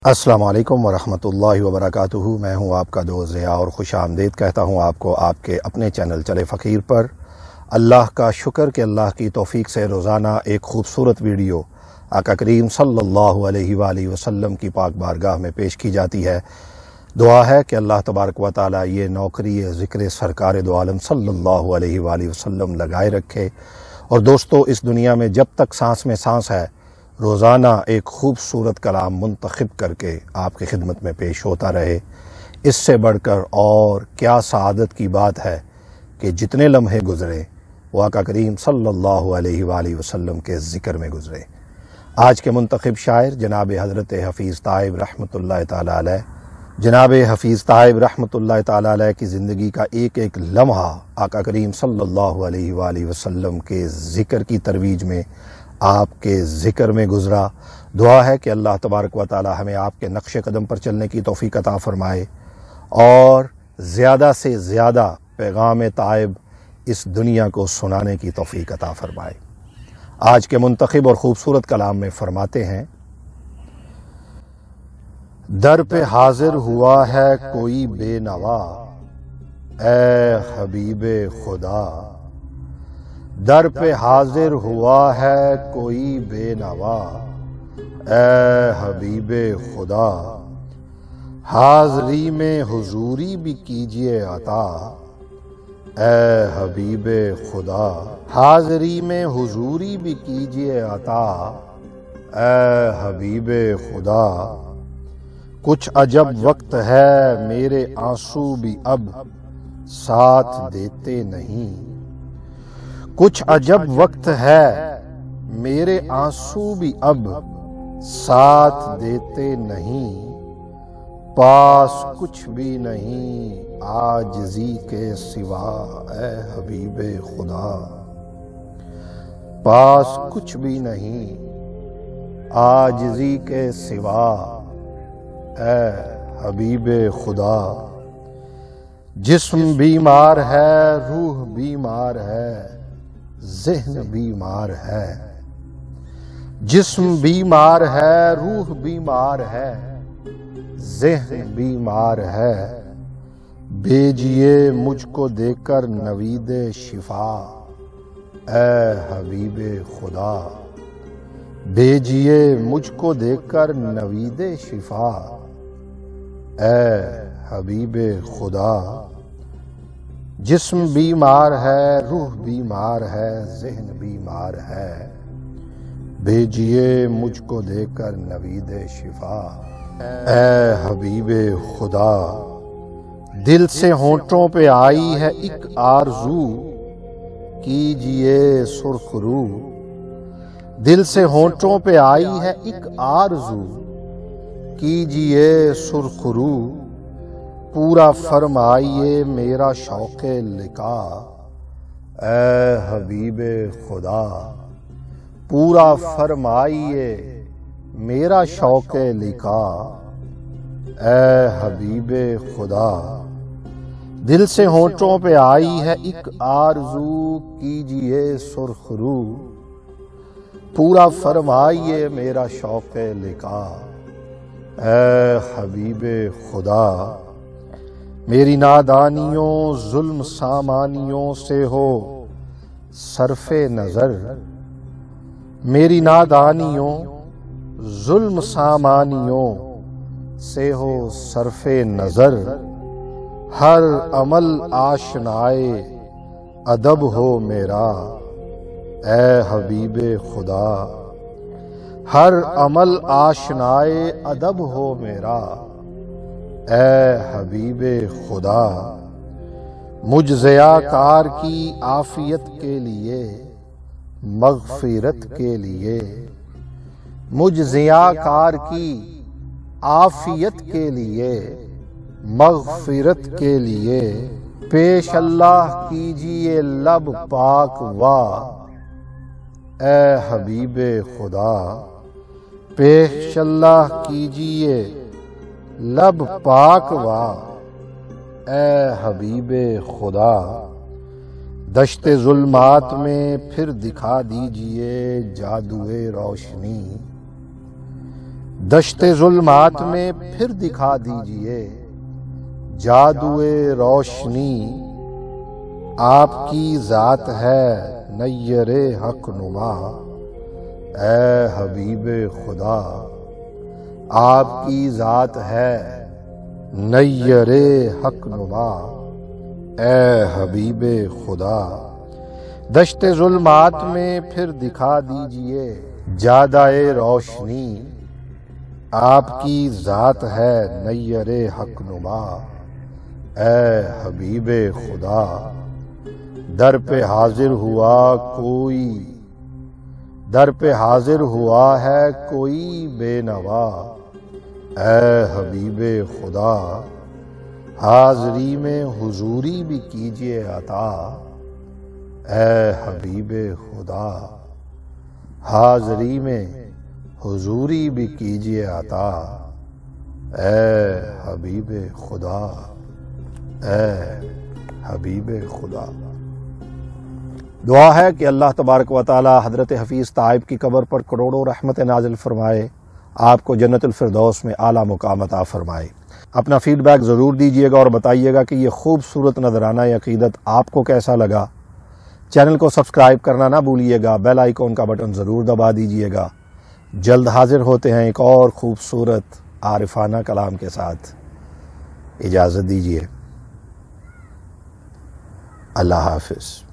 السلام علیکم ورحمۃ اللہ وبرکاتہ۔ میں ہوں آپ کا دوست ضیاء اور خوش آمدید کہتا ہوں آپ کو آپ کے اپنے چینل چلے فقیر پر۔ اللہ کا شکر کہ اللہ کی توفیق سے روزانہ ایک خوبصورت ویڈیو آقا کریم صلی اللہ علیہ وآلہ وسلم کی پاک بارگاہ میں پیش کی جاتی ہے۔ دعا ہے کہ اللہ تبارک و تعالی یہ نوکری ذکر سرکار دو عالم صلی اللہ علیہ وآلہ وسلم لگائے رکھے۔ اور دوستو، اس دنیا میں جب تک سانس میں سانس ہے روزانہ ایک خوبصورت کلام منتخب کر کے آپ کی خدمت میں پیش ہوتا رہے۔ اس سے بڑھ کر اور کیا سعادت کی بات ہے کہ جتنے لمحے گزرے وہ آقا کریم صلی اللہ علیہ وآلہ وسلم کے ذکر میں گزرے۔ آج کے منتخب شاعر جناب حضرت حفیظ طائب رحمۃ اللہ تعالیٰ علیہ۔ جناب حفیظ طائب رحمۃ اللہ تعالیٰ علیہ کی زندگی کا ایک ایک لمحہ آقا کریم صلی اللہ علیہ وآلہ وسلم کے ذکر کی ترویج میں، آپ کے ذکر میں گزرا۔ دعا ہے کہ اللہ تبارک و تعالی ہمیں آپ کے نقش قدم پر چلنے کی توفیق عطا فرمائے اور زیادہ سے زیادہ پیغام طائب اس دنیا کو سنانے کی توفیق عطا فرمائے۔ آج کے منتخب اور خوبصورت کلام میں فرماتے ہیں: در پہ حاضر ہوا ہے کوئی بے نوا، اے حبیب خدا۔ در پہ حاضر ہوا ہے کوئی بے نوا، اے حبیب خدا۔ حاضری میں حضوری بھی کیجئے عطا، اے حبیب خدا۔ حاضری میں حضوری بھی کیجئے عطا، اے حبیب خدا۔ کچھ عجب وقت ہے میرے آنسو بھی اب ساتھ دیتے نہیں۔ کچھ عجب وقت ہے میرے آنسو بھی اب ساتھ دیتے نہیں۔ پاس کچھ بھی نہیں عاجزی کے سوا، اے حبیب خدا۔ پاس کچھ بھی نہیں عاجزی کے سوا، اے حبیب خدا۔ جسم بیمار ہے، روح بیمار ہے، ذہن بیمار ہے۔ جسم بیمار ہے، روح بیمار ہے، ذہن بیمار ہے۔ بھیجئے مجھ کو دے کر نوید شفا، اے حبیب خدا۔ بھیجئے مجھ کو دے کر نوید شفا، اے حبیب خدا۔ جسم بیمار ہے، روح بیمار ہے، ذہن بیمار ہے۔ بھیجئے مجھ کو دے کر نوید شفا، اے حبیب خدا۔ دل سے ہونٹوں پہ آئی ہے ایک آرزو، کیجئے سرخ رو۔ دل سے ہونٹوں پہ آئی ہے ایک آرزو، کیجئے سرخ رو۔ پورا فرمائیے میرا شوق لقاء، اے حبیب خدا۔ پورا فرمائیے میرا شوق لقاء، اے حبیب خدا۔ دل سے ہونٹوں پہ آئی ہے ایک آرزو، کیجئے سرخ رو۔ پورا فرمائیے میرا شوق لقاء، اے حبیب خدا۔ میری نادانیوں ظلم سامانیوں سے ہو صرف نظر۔ میری نادانیوں ظلم سامانیوں سے ہو صرف نظر۔ ہر عمل آشنائے ادب ہو میرا، اے حبیب خدا۔ ہر عمل آشنائے ادب ہو میرا، اے حبیب خدا۔ مجھ ضیاءکار کی عافیت کے لیے، مغفرت کے لیے۔ مجھ ضیاءکار کی عافیت کے لیے، مغفرت کے لیے۔ پیش اللہ کیجئے لب پاک وا، اے حبیب خدا۔ پیش اللہ کیجئے لب پاک وا، اے حبیب خدا۔ دشت ظلمات میں پھر دکھا دیجئے جادوئے روشنی۔ دشت ظلمات میں پھر دکھا دیجئے جادوئے روشنی، آپ کی ذات ہے نیر حق نما، اے حبیب خدا، آپ کی ذات ہے نیر حق نما، اے حبیب خدا۔ دشت ظلمات میں پھر دکھا دیجئے جادوئے روشنی، آپ کی ذات ہے نیر حق نما، اے حبیب خدا۔ در پہ حاضر ہوا کوئی، در پہ حاضر ہوا ہے کوئی بے نوا، اے حبیب خدا۔ حاضری میں حضوری بھی کیجئے عطا، اے حبیب خدا۔ حاضری میں حضوری بھی کیجئے عطا، اے حبیب خدا، اے حبیب خدا۔ دعا ہے کہ اللہ تبارک و تعالی حضرت حفیظ طائب کی قبر پر کروڑوں رحمت نازل فرمائے، آپ کو جنت الفردوس میں اعلیٰ مقام عطا فرمائے۔ اپنا فیڈ بیک ضرور دیجیے گا اور بتائیے گا کہ یہ خوبصورت نذرانہ عقیدت آپ کو کیسا لگا۔ چینل کو سبسکرائب کرنا نہ بھولیے گا، بیل آئیکن کا بٹن ضرور دبا دیجیے گا۔ جلد حاضر ہوتے ہیں ایک اور خوبصورت عارفانہ کلام کے ساتھ۔ اجازت دیجیے، اللہ حافظ۔